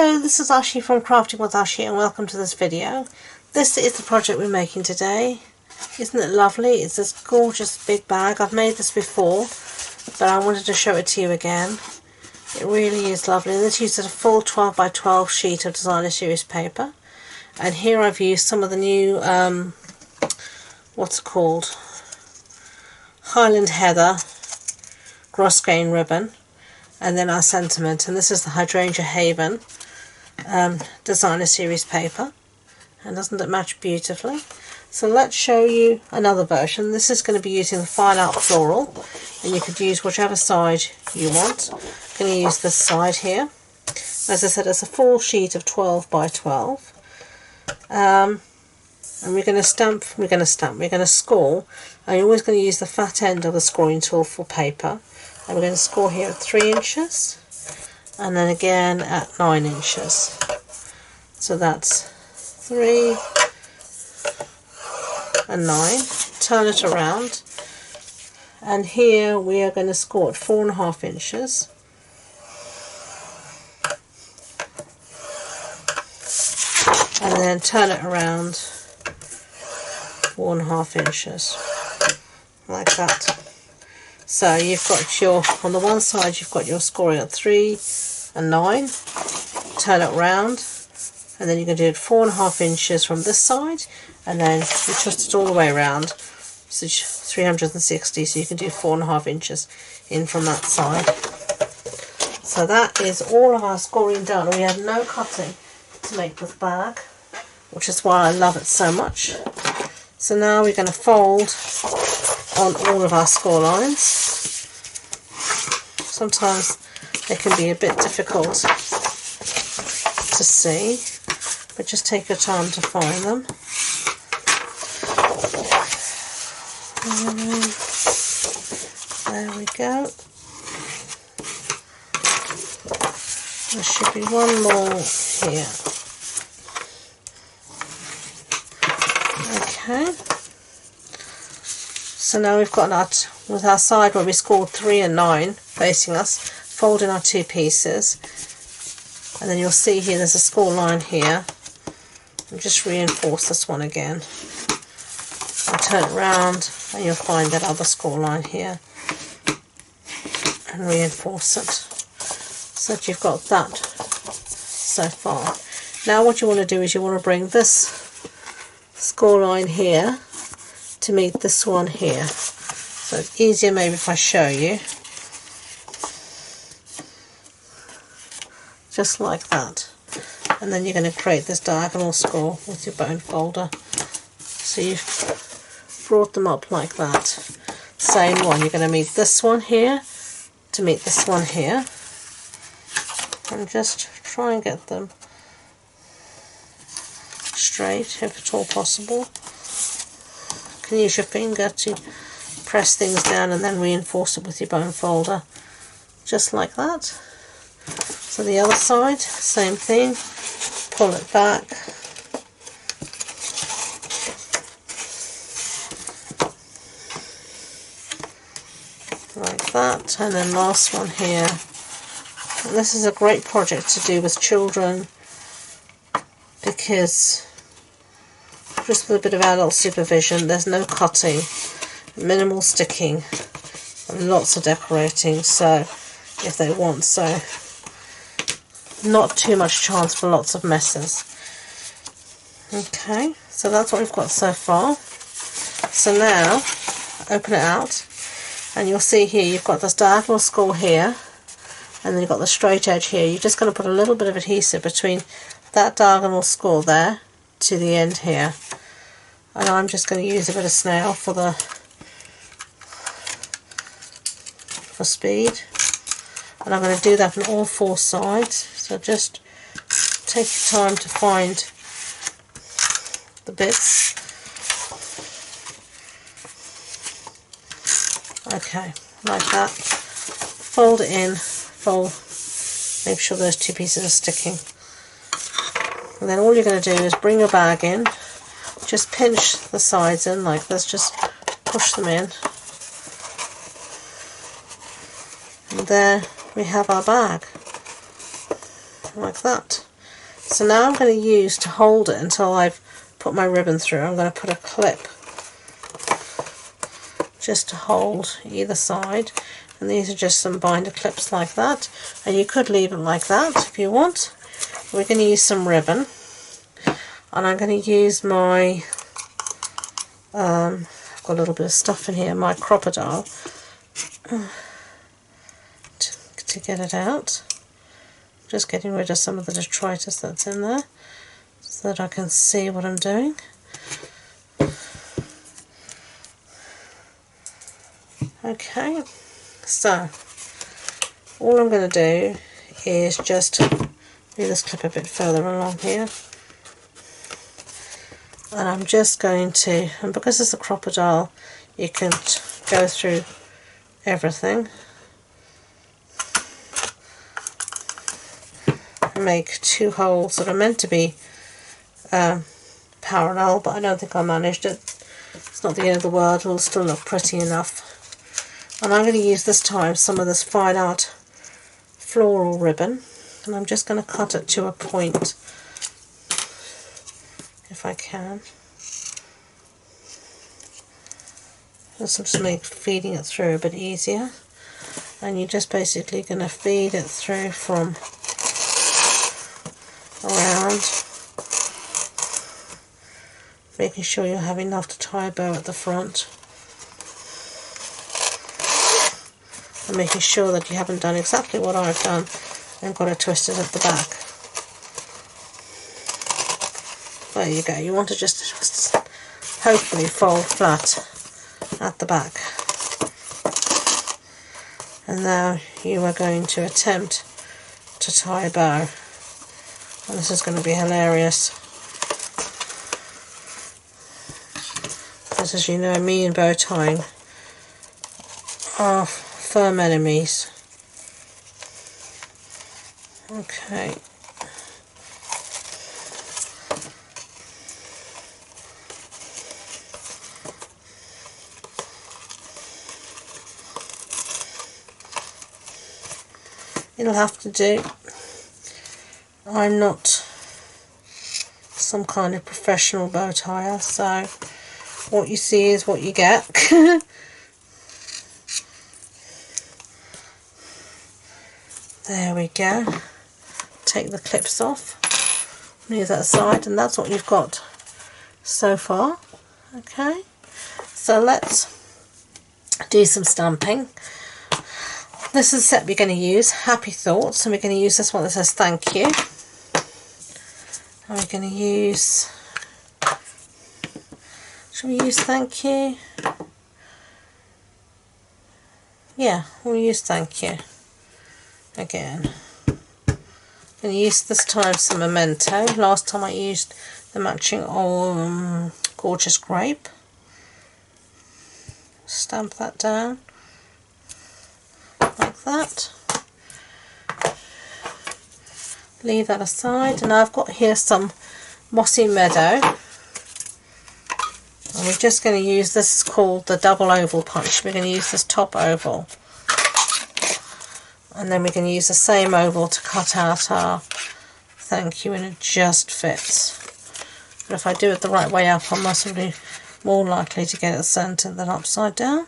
Hello, this is Ashee from Crafting with Ashee and welcome to this video. This is the project we're making today. Isn't it lovely? It's this gorgeous big bag. I've made this before, but I wanted to show it to you again. It really is lovely. And this uses a full 12 by 12 sheet of designer series paper. And here I've used some of the new, what's it called? Highland Heather cross grain ribbon. And then our sentiment, and this is the Hydrangea Haven designer series paper, and doesn't it match beautifully? So let's show you another version. This is going to be using the Fine Art Floral, and you could use whichever side you want. I'm going to use this side here. As I said, it's a full sheet of 12 by 12, and we're going to score, and you're always going to use the fat end of the scoring tool for paper. And we're going to score here at 3 inches and then again at 9 inches. So that's 3 and 9. Turn it around, and here we are going to score at 4.5 inches. And then turn it around 4.5 inches, like that. So you've got your, on the one side you've got your scoring at 3 and 9, turn it round, and then you're going to do it 4.5 inches from this side, and then you twist it all the way around, so 360, so you can do 4.5 inches in from that side. So that is all of our scoring done. We have no cutting to make this bag, which is why I love it so much. So now we're going to fold on all of our score lines. Sometimes they can be a bit difficult to see, but just take your time to find them. There we go. There should be one more here. Okay. So now we've got that with our side where we scored 3 and 9 facing us, fold in our two pieces, and then you'll see here there's a score line here, and just reinforce this one again. And turn it round and you'll find that other score line here, and reinforce it, so that you've got that so far. Now what you want to do is you want to bring this score line here to meet this one here. So it's easier maybe if I show you. Just like that. And then you're going to create this diagonal score with your bone folder. So you've brought them up like that. Same one, you're going to meet this one here to meet this one here. And just try and get them straight if at all possible. You can use your finger to press things down and then reinforce it with your bone folder, just like that. So the other side, same thing, pull it back, like that, and then last one here. And this is a great project to do with children, because just with a bit of adult supervision, there's no cutting, minimal sticking, and lots of decorating, so if they want, so not too much chance for lots of messes. Okay, so that's what we've got so far. So now open it out, and you'll see here you've got this diagonal score here, and then you've got the straight edge here. You're just going to put a little bit of adhesive between that diagonal score there to the end here. And I'm just going to use a bit of snail for speed, and I'm going to do that on all 4 sides. So just take your time to find the bits. Okay, like that. Fold it in, make sure those 2 pieces are sticking. And then all you're going to do is bring your bag in. Just pinch the sides in like this, just push them in, and there we have our bag, like that. So now I'm going to use, to hold it until I've put my ribbon through, I'm going to put a clip just to hold either side, and these are just some binder clips like that, and you could leave it like that if you want. We're going to use some ribbon, and I'm going to use my I've got a little bit of stuff in here, my crocodile, to get it out. Just getting rid of some of the detritus that's in there so that I can see what I'm doing. Okay, so all I'm going to do is just move this clip a bit further along here, and I'm just going to, and because it's a crocodile you can go through everything, make two holes that are meant to be parallel, but I don't think I managed it. It's not the end of the world, it'll still look pretty enough. And I'm going to use this time some of this fine art floral ribbon, and I'm just going to cut it to a point if I can. Just make feeding it through a bit easier, and you're just basically going to feed it through from around, making sure you have enough to tie a bow at the front, and making sure that you haven't done exactly what I've done and got it twisted at the back. There you go, you want to just hopefully fold flat at the back. And now you are going to attempt to tie a bow, and this is going to be hilarious, because as you know, me and bow tying are firm enemies. Okay. It'll have to do. I'm not some kind of professional bow tyer, so what you see is what you get. There we go. Take the clips off, move that aside, and that's what you've got so far. Okay, so let's do some stamping. This is the set we're going to use, Happy Thoughts, and we're going to use this one that says thank you. And we're going to use, shall we use thank you? Yeah, we'll use thank you again. I'm going to use this time some Memento. Last time I used the matching Gorgeous Grape. Stamp that down like that. Leave that aside, and I've got here some Mossy Meadow, and we're just going to use, this is called the double oval punch. We're going to use this top oval, and then we can use the same oval to cut out our thank you, and it just fits. But if I do it the right way up, I'm possibly more likely to get it centered than upside down.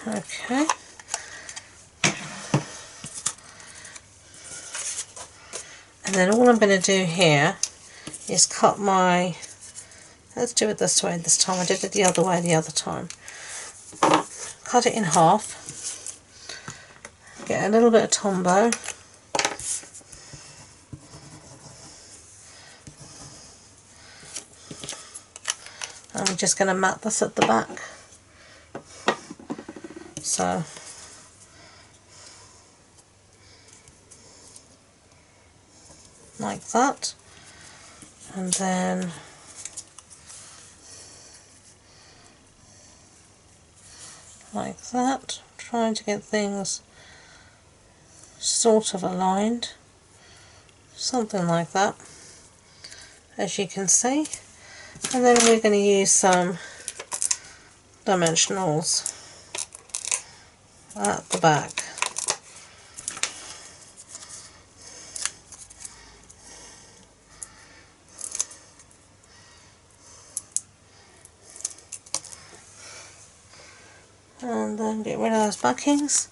Okay. And then all I'm going to do here is cut my, let's do it this way this time, I did it the other way the other time. Cut it in half, get a little bit of Tombow, and we're just going to mat this at the back. So like that, and then like that, trying to get things sort of aligned, something like that, as you can see. And then we're going to use some dimensionals at the back, and then get rid of those backings,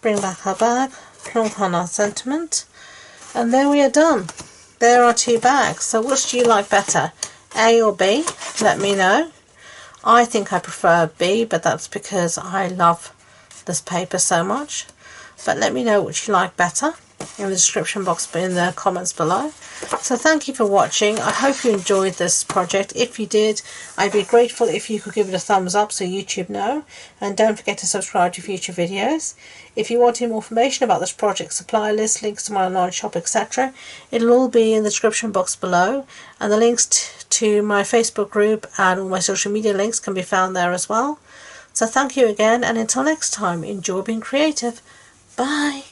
bring back our bag, plonk on our sentiment, and there we are done. There are 2 bags. So which do you like better, A or B? Let me know. I think I prefer B, but that's because I love this paper so much. But let me know which you like better in the description box, but in the comments below. So thank you for watching. I hope you enjoyed this project. If you did, I'd be grateful if you could give it a thumbs up so YouTube know, and don't forget to subscribe to future videos. If you want more information about this project, supply list, links to my online shop, etc., it'll all be in the description box below, and the links to my Facebook group and all my social media links can be found there as well. So thank you again, and until next time, enjoy being creative. Bye.